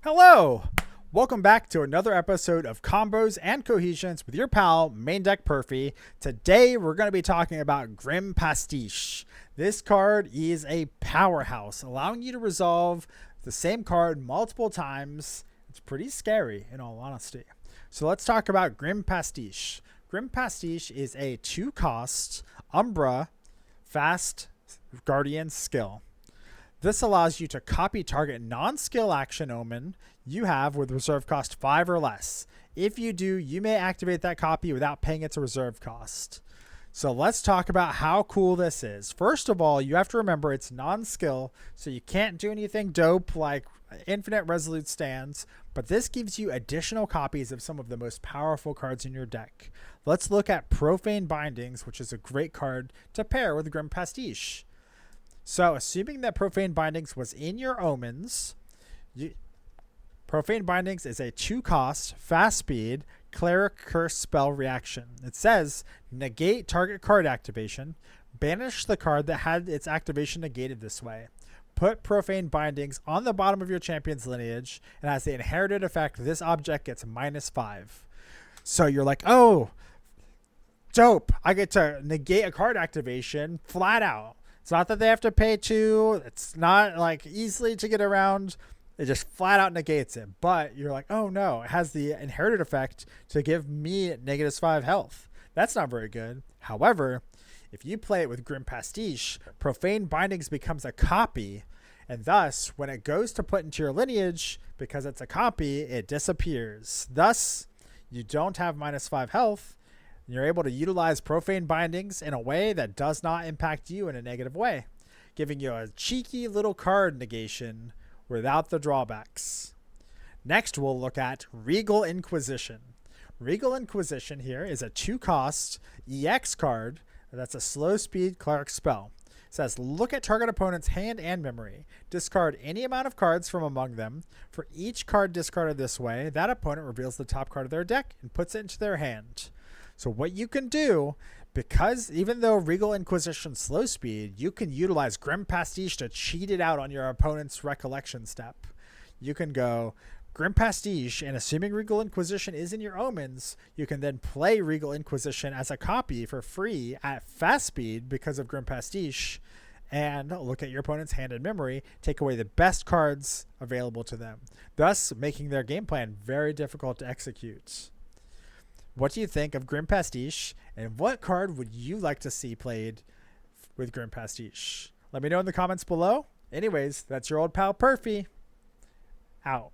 Hello! Welcome back to another episode of Combos and Cohesions with your pal, Main Deck Perfy. Today we're going to be talking about Grim Pastiche. This card is a powerhouse, allowing you to resolve the same card multiple times. It's pretty scary, in all honesty. So let's talk about Grim Pastiche. Grim Pastiche is a 2-cost Umbra Fast Guardian Skill. This allows you to copy target non-skill action omen you have with reserve cost 5 or less. If you do, you may activate that copy without paying its reserve cost. So let's talk about how cool this is. First of all, you have to remember it's non-skill, so you can't do anything dope like infinite resolute stands, but this gives you additional copies of some of the most powerful cards in your deck. Let's look at Profane Bindings, which is a great card to pair with Grim Pastiche. So, assuming that Profane Bindings was in your omens, Profane Bindings is a 2-cost, fast speed, cleric curse spell reaction. It says, negate target card activation, banish the card that had its activation negated this way. Put Profane Bindings on the bottom of your champion's lineage, and as the inherited effect, this object gets -5. So you're like, oh, dope, I get to negate a card activation flat out. It's not that they have to pay 2. It's not like easily to get around. It just flat out negates it. But you're like, oh no, it has the inherited effect to give me -5 health. That's not very good. However, if you play it with Grim Pastiche, Profane Bindings becomes a copy. And thus, when it goes to put into your lineage, because it's a copy, it disappears. Thus, you don't have -5 health. You're able to utilize Profane Bindings in a way that does not impact you in a negative way, giving you a cheeky little card negation without the drawbacks. Next, we'll look at Regal Inquisition. Regal Inquisition here is a 2-cost EX card that's a slow speed cleric spell. It says, look at target opponent's hand and memory. Discard any amount of cards from among them. For each card discarded this way, that opponent reveals the top card of their deck and puts it into their hand. So what you can do, because even though Regal Inquisition slow speed, you can utilize Grim Pastiche to cheat it out on your opponent's recollection step. You can go Grim Pastiche, and assuming Regal Inquisition is in your omens, you can then play Regal Inquisition as a copy for free at fast speed because of Grim Pastiche, and look at your opponent's hand and memory, take away the best cards available to them, thus making their game plan very difficult to execute. What do you think of Grim Pastiche, and what card would you like to see played with Grim Pastiche? Let me know in the comments below. Anyways, that's your old pal Perfy. Out.